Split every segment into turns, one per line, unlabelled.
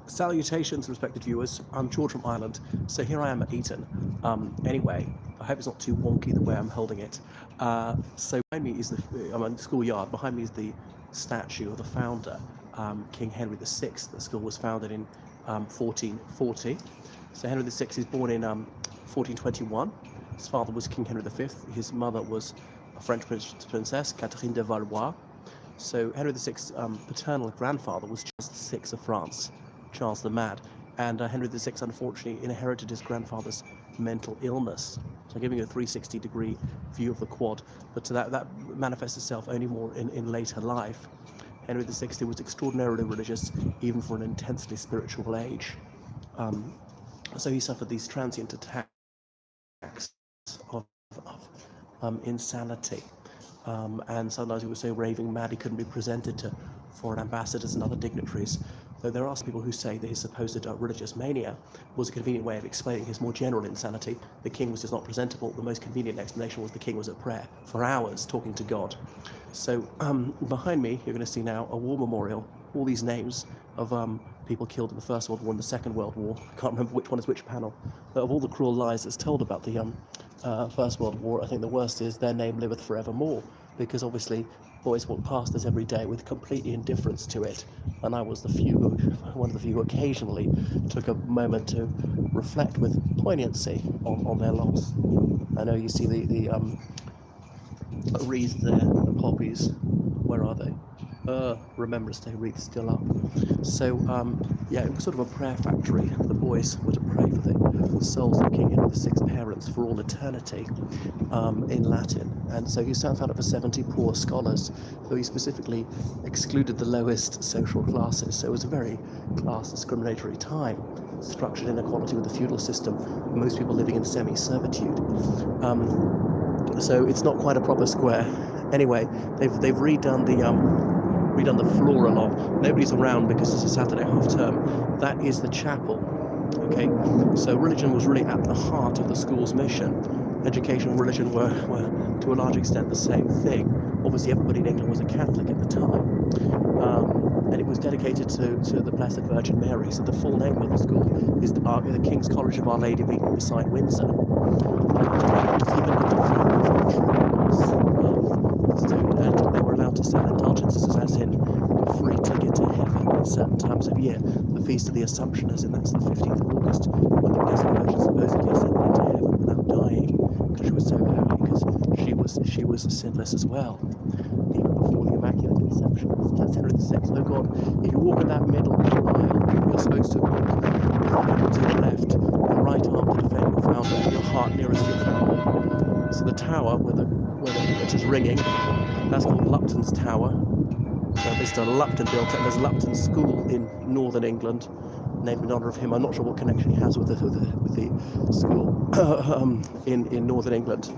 Salutations, respected viewers. I'm George from Ireland, so here I am at Eton. Anyway, I hope it's not too wonky the way I'm holding it. So behind me is I'm in the schoolyard. Behind me is the statue of the founder, King Henry VI. The school was founded in 1440. So Henry VI is born in 1421. His father was King Henry V. His mother was a French princess, Catherine de Valois. So Henry VI's paternal grandfather was Charles VI of France, Charles the Mad, and Henry VI unfortunately inherited his grandfather's mental illness. So giving a 360-degree view of the quad, but that manifests itself only more in later life. Henry VI was extraordinarily religious, even for an intensely spiritual age. So he suffered these transient attacks of insanity. And sometimes he was so raving mad he couldn't be presented to foreign ambassadors and other dignitaries. Though there are some people who say that his supposed religious mania was a convenient way of explaining his more general insanity. The king was just not presentable. The most convenient explanation was the king was at prayer for hours talking to God. So behind me, you're going to see now a war memorial, all these names of people killed in the First World War and the Second World War. I can't remember which one is which panel. But of all the cruel lies that's told about the First World War, I think the worst is their name liveth forevermore, because obviously boys walk past us every day with complete indifference to it, and I was one of the few who occasionally took a moment to reflect with poignancy on their loss. I know you see the wreaths there, the poppies. Where are they? Remembrance Day wreath still up. So yeah, it was sort of a prayer factory. The boys were to pray for the souls of King Henry VI's parents for all eternity in Latin. And so he found out for 70 poor scholars, though he specifically excluded the lowest social classes. So it was a very class discriminatory time, structured inequality with the feudal system, most people living in semi-servitude. So it's not quite a proper square. Anyway, they've redone the floor a lot. Nobody's around because it's a Saturday half term. That is the chapel. Okay, so religion was really at the heart of the school's mission. Education and religion were to a large extent the same thing. Obviously everybody in England was a Catholic at the time, and it was dedicated to the Blessed Virgin Mary. So the full name of the school is the King's College of Our Lady of Eton beside Windsor. And they were allowed to sell indulgences, as in a free ticket to heaven at certain times of year. The Feast of the Assumption, as in that's the 15th of August, when the Blessed Virgin supposedly ascended into heaven without dying, because she was so holy, because she was sinless as well, even before the Immaculate Conception. That's Henry VI. Oh God, if you walk in that middle aisle, you're supposed to walk to the left, the right arm to defend your founder, and your heart nearest your founder. So the tower where it is ringing, that's called Lupton's Tower. So Mr. Lupton built it, and there's a Lupton School in northern England, named in honour of him. I'm not sure what connection he has with the school in northern England.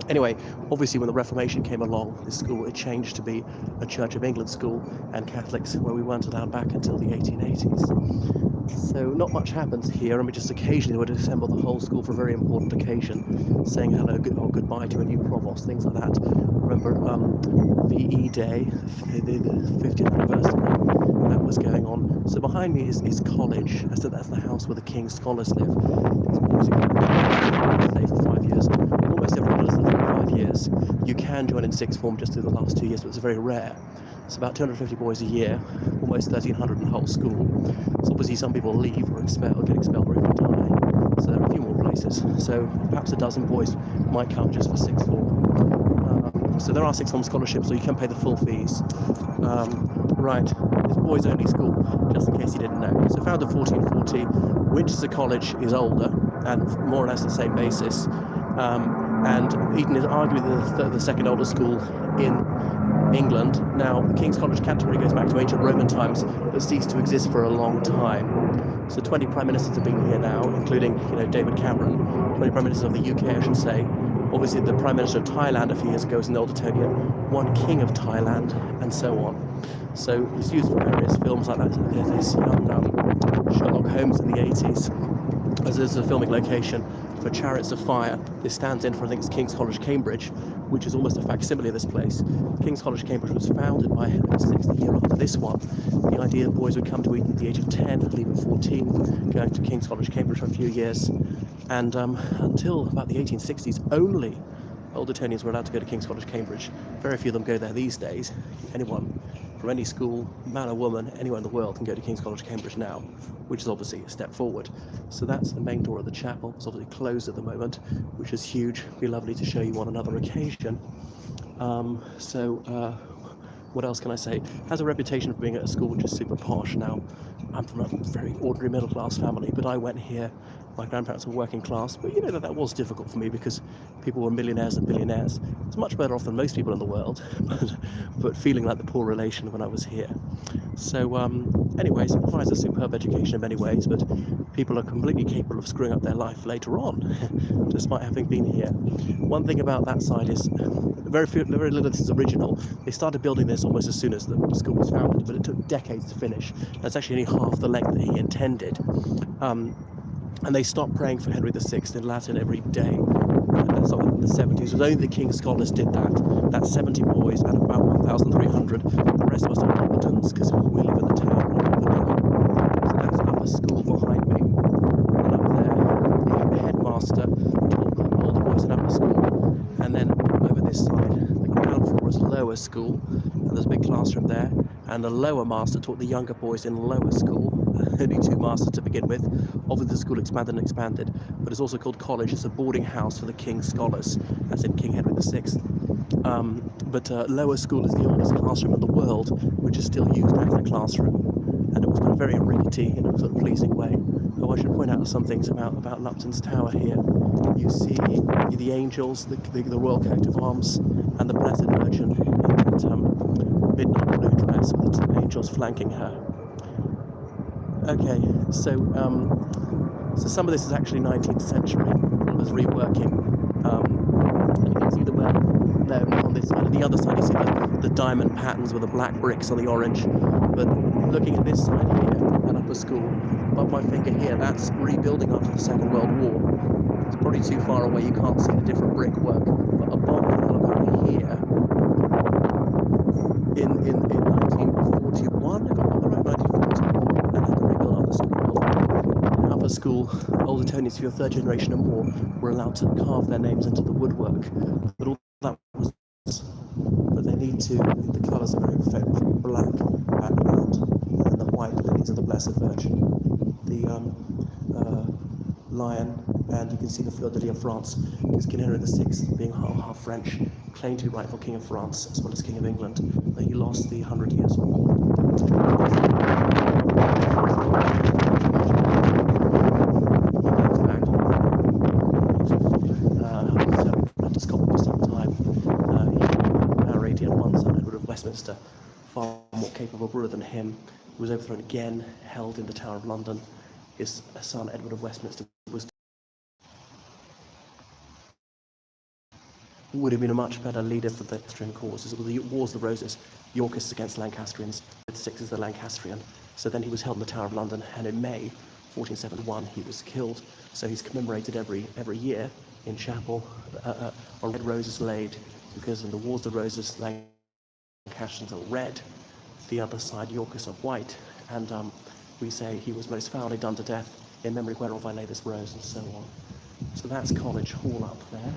Anyway, obviously when the Reformation came along, this school, it changed to be a Church of England school, and Catholics, where we weren't allowed back until the 1880s. So not much happens here. I mean, just occasionally would assemble the whole school for a very important occasion, saying hello or goodbye to a new provost, things like that. Remember VE Day, the 50th anniversary, that was going on. So behind me is college. I said that's the house where the King's scholars live. Stay for 5 years. Almost everyone does live for 5 years. You can join in sixth form just through the last 2 years, but it's very rare. It's about 250 boys a year, almost 1,300 in the whole school. So obviously some people leave or get expelled or even die. So there are a few more places. So perhaps a dozen boys might come just for sixth form. So there are sixth form scholarships, so you can pay the full fees. Right, it's boys only school, just in case you didn't know. So founded 1440, Winchester College is older and more or less the same basis. And Eton is arguably the second oldest school in England. Now, the King's College category goes back to ancient Roman times, but ceased to exist for a long time. So 20 prime ministers have been here now, including, David Cameron. 20 prime ministers of the UK, I should say. Obviously, the prime minister of Thailand a few years ago was an old Etonian, one king of Thailand, and so on. So it's used for various films like that. There's young Sherlock Holmes in the 80s. As there's a filming location for Chariots of Fire. This stands in for, I think it's King's College, Cambridge, which is almost a facsimile of this place. King's College, Cambridge was founded by Henry VI the year after this one. The idea that boys would come to Eton at the age of 10, leave at 14, going to King's College, Cambridge for a few years, and until about the 1860s, only Old Etonians were allowed to go to King's College, Cambridge. Very few of them go there these days. Anyone from any school, man or woman, anywhere in the world can go to King's College, Cambridge now, which is obviously a step forward. So that's the main door of the chapel. It's obviously closed at the moment, which is huge. It'd be lovely to show you on another occasion. What else can I say? It has a reputation of being at a school which is super posh. Now, I'm from a very ordinary middle-class family, but I went here. My grandparents were working class, but you know that was difficult for me because people were millionaires and billionaires. It's much better off than most people in the world, but feeling like the poor relation when I was here. So anyways, it provides a superb education in many ways, but people are completely capable of screwing up their life later on, despite having been here. One thing about that side is very little of this is original. They started building this almost as soon as the school was founded, but it took decades to finish. That's actually only half the length that he intended. And they stopped praying for Henry VI in Latin every day. That's in the 70s. It was only the King's Scholars did that. That's 70 boys out of about 1,300. The rest must have Robertons, because we live in the town. So that's upper school behind me. And up there, the headmaster taught all the boys in upper school. And then over this side, the ground floor was lower school. And there's a big classroom there. And the lower master taught the younger boys in lower school. Only two masters to begin with. Obviously the school expanded and expanded, but it's also called college. It's a boarding house for the King's Scholars, as in King Henry VI. But lower school is the oldest classroom in the world, which is still used as a classroom, and it was kind of very rickety in a sort of pleasing way. Oh, I should point out some things about Lupton's Tower here. You see the angels, the royal coat of arms, and the Blessed Virgin in that midnight blue dress with the two angels flanking her. Okay, so some of this is actually 19th century. It was reworking. And you can see the well, no, not on this side. On the other side, you see the diamond patterns with the black bricks on the orange. But looking at this side here, at upper school, above my finger here, that's rebuilding after the Second World War. It's probably too far away, you can't see the different brickwork. But above, over here, in 1941, if I'm not right, 1940, and had to rebuild after the Second World War. In upper school, Old Etonians, if you're third generation or more, were allowed to carve their names into the woodwork. But all that was, but they need to, the colours are very effective, black background, and the white lilies of the Blessed Virgin, the lion, and you can see the fleur-de-lis of France, because King Henry VI, being half French, claimed to be rightful King of France as well as King of England, but he lost the 100 Years' War. Westminster, far more capable ruler than him, who was overthrown again, held in the Tower of London. His son, Edward of Westminster, would have been a much better leader for the Lancastrian cause. It was the Wars of the Roses, Yorkists against Lancastrians. VI is the Lancastrian. So then he was held in the Tower of London, and in May 1471 he was killed. So he's commemorated every year in chapel. On red roses laid, because in the Wars of the Roses, Lancastrians are red, the other side Yorkists are white, and we say he was most foully done to death, in memory whereof I lay this rose, and so on. So that's College Hall up there,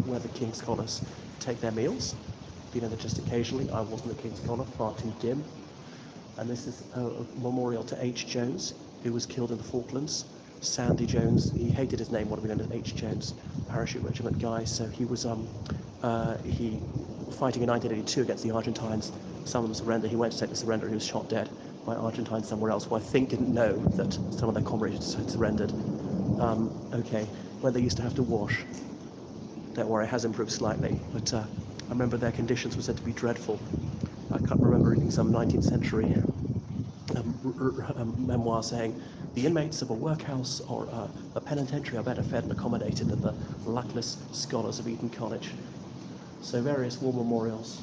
where the King's Scholars take their meals. Been in there just occasionally. I wasn't a King's Scholar, far too dim. And this is a memorial to H. Jones, who was killed in the Falklands. Sandy Jones, he hated his name, what have we known as H. Jones, parachute regiment guy. So he was he fighting in 1982 against the Argentines. Some of them surrendered. He went to take the surrender. He was shot dead by Argentines somewhere else, who I think didn't know that some of their comrades had surrendered. Okay, where they used to have to wash. Don't worry, it has improved slightly, but I remember their conditions were said to be dreadful. I can't remember reading some 19th century memoir saying the inmates of a workhouse or a penitentiary are better fed and accommodated than the luckless scholars of Eton College. So various war memorials.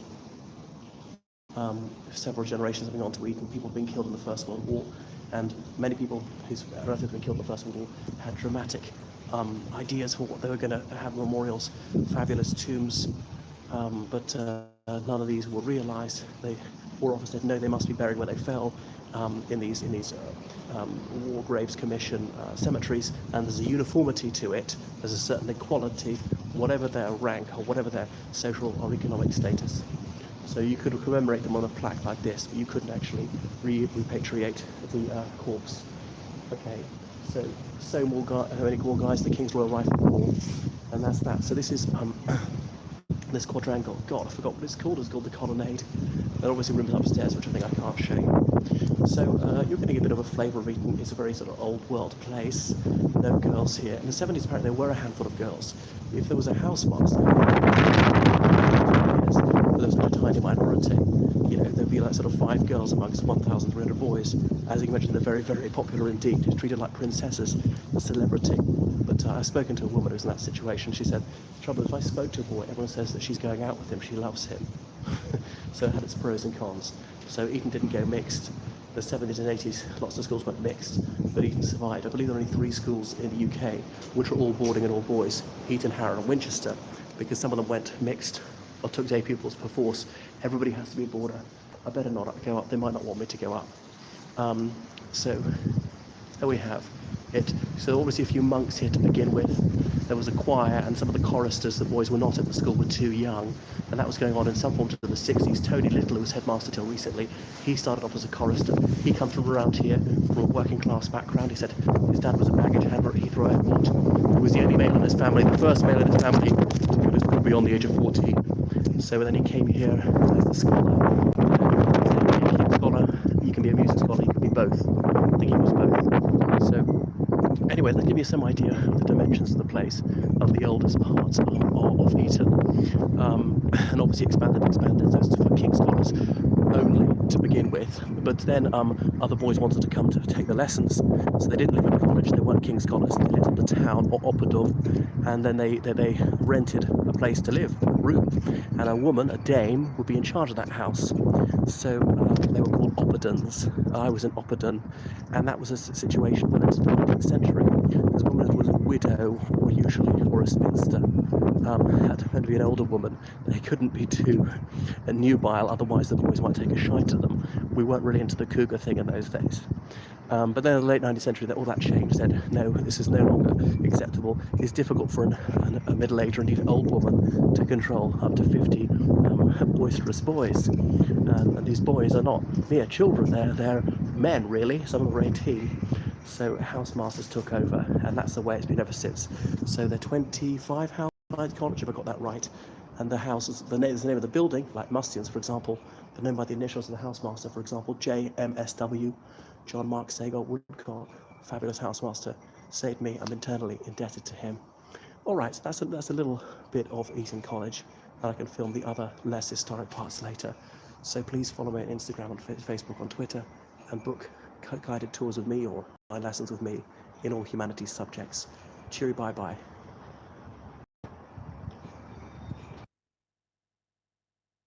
Several generations have been on to Eton. People have been killed in the First World War, and many people whose relatives have been killed in the First World War had dramatic ideas for what they were going to have memorials, fabulous tombs, but none of these were realised. War Office said no, they must be buried where they fell, in these War Graves Commission cemeteries, and there's a uniformity to it. There's a certain equality, whatever their rank or whatever their social or economic status. So you could commemorate them on a plaque like this, but you couldn't actually repatriate the corpse. Okay, so many more guys, the King's Royal Rifle Corps, and that's that. So this is this quadrangle. God, I forgot what it's called. It's called the Colonnade. There are obviously rooms upstairs, which I think I can't show you. So you're getting a bit of a flavour of Eton. It's a very sort of old world place. No girls here. In the 70s, apparently, there were a handful of girls. If there was a housemaster, but there was such a tiny minority. You know, there'd be like sort of 5 girls amongst 1,300 boys. As you can imagine, they're very, very popular indeed. Treated like princesses, a celebrity. But I've spoken to a woman who's in that situation. She said, the trouble is, if I spoke to a boy, everyone says that she's going out with him, she loves him. So it had its pros and cons. So Eton didn't go mixed. The 70s and 80s, lots of schools went mixed, but Eton survived. I believe there are only 3 schools in the UK which are all boarding and all boys: Eton, Harrow and Winchester, because some of them went mixed or took day pupils perforce. Everybody has to be a boarder. I better not go up, they might not want me to go up. So there we have it. So obviously a few monks here to begin with. There was a choir, and some of the choristers, the boys were not at the school, were too young, and that was going on in some form to the 60s. Tony Little, who was headmaster till recently, he started off as a chorister. He comes from around here, from a working class background. He said his dad was a baggage handler at Heathrow Airport. He was the only male in his family, the first male in his family who was beyond the age of 14. So then he came here as a scholar. You can be a music scholar, you can be both. I think he was both. So anyway, that gives you some idea of the dimensions of the place, of the oldest parts of Eton. And obviously expanded those for King's Scholars only to begin with. But then other boys wanted to come to take the lessons, so they didn't live in a college, they weren't King's Scholars, they lived in the town or Opperdom, and then they rented a place to live, a room, and a woman, a dame, would be in charge of that house. So they were called Opperdons. I was in Opperdon, and that was a situation well into the 19th century. This woman who was a widow, or a spinster, had to be an older woman. They couldn't be too nubile, otherwise the boys might take a shite at them. We weren't really into the cougar thing in those days. But then in the late 19th century, all that changed. Said, no, this is no longer acceptable. It's difficult for a middle-aged or indeed an old woman to control up to 50 boisterous boys. And these boys are not mere children, they're men, really. Some of them were 18. So housemasters took over, and that's the way it's been ever since. So there are 25 housemasters, college, if I got that right. And the houses, there's the name of the building, like Mustian's, for example, but known by the initials of the housemaster. For example, JMSW, John Mark Sagar Woodcock, fabulous housemaster, saved me. I'm eternally indebted to him. All right, so that's a little bit of Eton College, and I can film the other less historic parts later. So please follow me on Instagram, on Facebook, on Twitter, and book guided tours with me or my lessons with me in all humanities subjects. Cheery bye-bye.